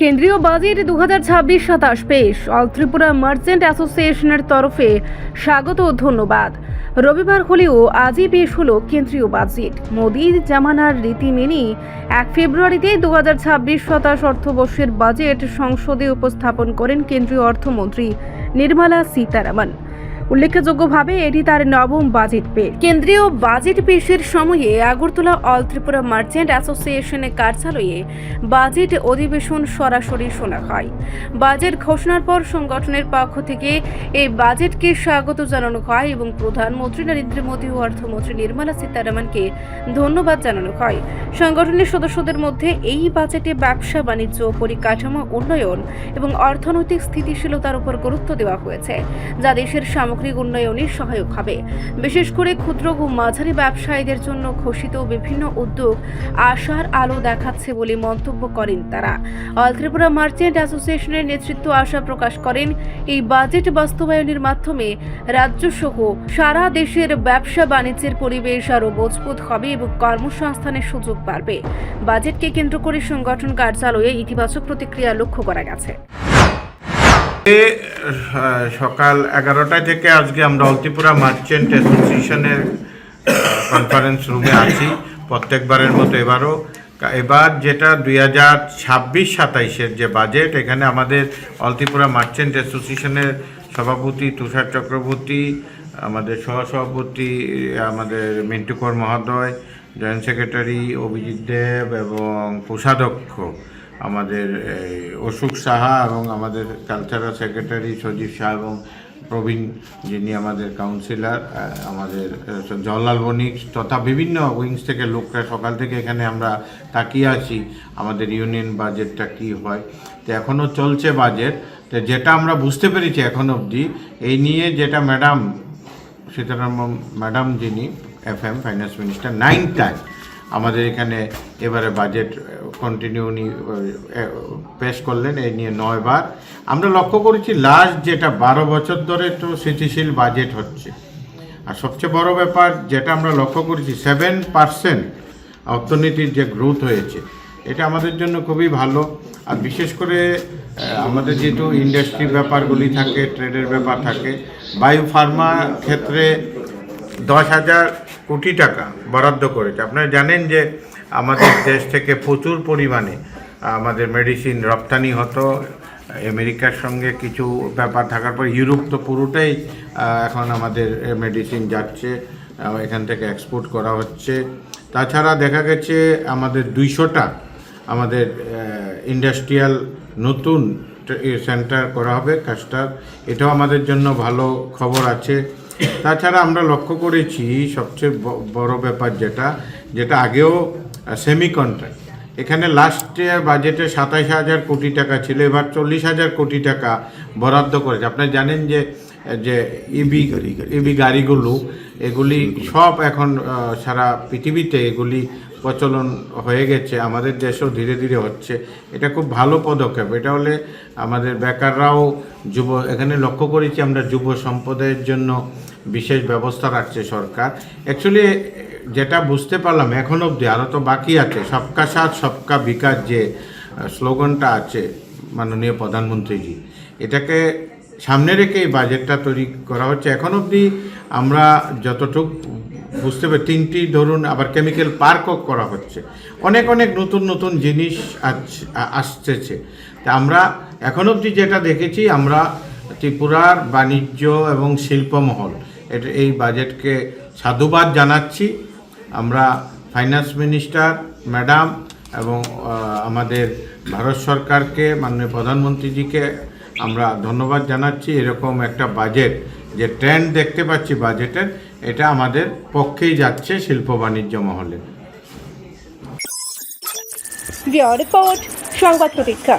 কেন্দ্রীয় বাজেট 2026-27 পেশ all Tripura merchant অ্যাসোসিয়েশনের তরফে স্বাগত ও ধন্যবাদ। রবিবার হলেও আজই পেশ হলো কেন্দ্রীয় বাজেট। মোদী জামানার রীতি মেনেই 1 ফেব্রুয়ারিতে 2026-27 অর্থবর্ষের বাজেট সংসদে উপস্থাপন করেন কেন্দ্রীয় অর্থমন্ত্রী নির্মলা সীতারামন। উল্লেখযোগ্যভাবে এটি তার নবম বাজেট পেশ। কেন্দ্রীয় বাজেট পেশের সময়ে আগরতলা অল ত্রিপুরা মার্চেন্ট অ্যাসোসিয়েশনের কার্যালয়ে বাজেট অধিবেশন সরাসরি শোনা হয়। বাজেট ঘোষণার পর সংগঠনের পক্ষ থেকে এই বাজেটকে স্বাগত জানানো হয় এবং প্রধানমন্ত্রী নরেন্দ্র মোদী ও অর্থমন্ত্রী নির্মলা সীতারামনকে ধন্যবাদ জানানো হয়। সংগঠনের সদস্যদের মধ্যে এই বাজেটে ব্যবসা বাণিজ্য, পরিকাঠামো উন্নয়ন এবং অর্থনৈতিক স্থিতিশীলতার উপর গুরুত্ব দেওয়া হয়েছে, যা দেশের সামগ্রিক উন্নয়নে সহায়ক হবে। বিশেষ করে ক্ষুদ্র ও মাঝারি ব্যবসায়ীদের জন্য ঘোষিত বিভিন্ন উদ্যোগ আশার আলো দেখাচ্ছে বলে মন্তব্য করেন তারা। অল ত্রিপুরা মার্চেন্ট অ্যাসোসিয়েশনের নেতৃত্ব আশা প্রকাশ করেন, এই বাজেট বাস্তবায়নের মাধ্যমে রাজ্য সহ সারা দেশের ব্যবসা বাণিজ্যের পরিবেশ আরও মজবুত হবে এবং কর্মসংস্থানের সুযোগ বাড়বে। বাজেটকে কেন্দ্র করে সংগঠন কার্যালয়ে ইতিবাচক প্রতিক্রিয়া লক্ষ্য করা গেছে। সকাল 11টা থেকে আজকে আমরা অল ত্রিপুরা মার্চেন্ট অ্যাসোসিয়েশনের কনফারেন্স রুমে আছি। প্রত্যেকবারের মতো এবার যেটা 2026-27-এর যে বাজেট, এখানে আমাদের অল ত্রিপুরা মার্চেন্ট অ্যাসোসিয়েশনের সভাপতি তুষার চক্রবর্তী, আমাদের সহসভাপতি আমাদের মিন্টু কর মহোদয়, জয়েন্ট সেক্রেটারি অভিজিৎ দেব এবং কোষাধ্যক্ষ আমাদের অশোক সাহা এবং আমাদের কালচারাল সেক্রেটারি সজীব শাহ এবং প্রবীণ যিনি আমাদের কাউন্সিলর, আমাদের জওয়াহরলাল বণিক তথা বিভিন্ন উইংস থেকে লোকরা সকাল থেকে এখানে আমরা তাকিয়ে আছি আমাদের ইউনিয়ন বাজেটটা কি হয়। তো এখনও চলছে বাজেট। তো যেটা আমরা বুঝতে পেরেছি এখন অবধি এই নিয়ে, যেটা ম্যাডাম সীতারামন ম্যাডাম যিনি FM ফাইন্যান্স মিনিস্টার 9 টাইম আমাদের এখানে এবারে বাজেট কন্টিনিউ পেশ করলেন। এই নিয়ে 9 বার আমরা লক্ষ্য করেছি। লাস্ট যেটা 12 বছর ধরে তো স্থিতিশীল বাজেট হচ্ছে। আর সবচেয়ে বড় ব্যাপার যেটা আমরা লক্ষ্য করেছি, 7% অর্থনীতির যে গ্রোথ হয়েছে, এটা আমাদের জন্য খুবই ভালো। আর বিশেষ করে আমাদের যেহেতু ইন্ডাস্ট্রির ব্যাপারগুলি থাকে, ট্রেডের ব্যাপার থাকে, বায়োফার্মা ক্ষেত্রে 10,000 কোটি টাকা বরাদ্দ করেছে। আপনারা জানেন যে আমাদের দেশ থেকে প্রচুর পরিমাণে আমাদের মেডিসিন রপ্তানি হতো আমেরিকার সঙ্গে, কিছু ব্যাপার থাকার পর ইউরোপ তো পুরোটাই এখন আমাদের মেডিসিন যাচ্ছে, এখান থেকে এক্সপোর্ট করা হচ্ছে। তাছাড়া দেখা গেছে আমাদের 200টা আমাদের ইন্ডাস্ট্রিয়াল নতুন সেন্টার করা হবে কাজটার, এটাও আমাদের জন্য ভালো খবর আছে। তাছাড়া আমরা লক্ষ্য করেছি সবচেয়ে বড় ব্যাপার যেটা আগেও সেমি কন্ট্রাক্ট, এখানে লাস্ট ইয়ার বাজেটে 27,000 কোটি টাকা ছিল, এবার 40,000 কোটি টাকা বরাদ্দ করেছে। আপনারা জানেন যে ইবি গাড়িগুলো এগুলি সব এখন সারা পৃথিবীতে এগুলি প্রচলন হয়ে গেছে, আমাদের দেশেও ধীরে ধীরে হচ্ছে। এটা খুব ভালো পদক্ষেপ। এটা হলে আমাদের বেকাররাও এখানে লক্ষ্য করেছি আমরা যুব সম্প্রদায়ের জন্য বিশেষ ব্যবস্থা রাখছে সরকার। অ্যাকচুয়ালি যেটা বুঝতে পারলাম এখন অবধি, আরও তো বাকি আছে, সবকা সাথ সবকা বিকাশ যে স্লোগানটা আছে মাননীয় প্রধানমন্ত্রীজি, এটাকে সামনে রেখে এই বাজেটটা তৈরি করা হচ্ছে। এখন অবধি আমরা যতটুকু বুঝতে পারি, 3টি ধরুন, আবার কেমিক্যাল পার্কও করা হচ্ছে, অনেক নতুন জিনিস আসতেছে। তা আমরা এখন অবধি যেটা দেখেছি, আমরা ত্রিপুরার বাণিজ্য এবং শিল্পমহল এই বাজেটকে সাধুবাদ জানাচ্ছি। আমরা ফাইন্যান্স মিনিস্টার ম্যাডাম এবং আমাদের ভারত সরকারকে, মাননীয় প্রধানমন্ত্রীজিকে আমরা ধন্যবাদ জানাচ্ছি। এরকম একটা বাজেট, যে ট্রেন্ড দেখতে পাচ্ছি বাজেটের, এটা আমাদের পক্ষেই যাচ্ছে শিল্প বাণিজ্য মহলে। রিপোর্ট সংবাদ প্রতীক্ষা।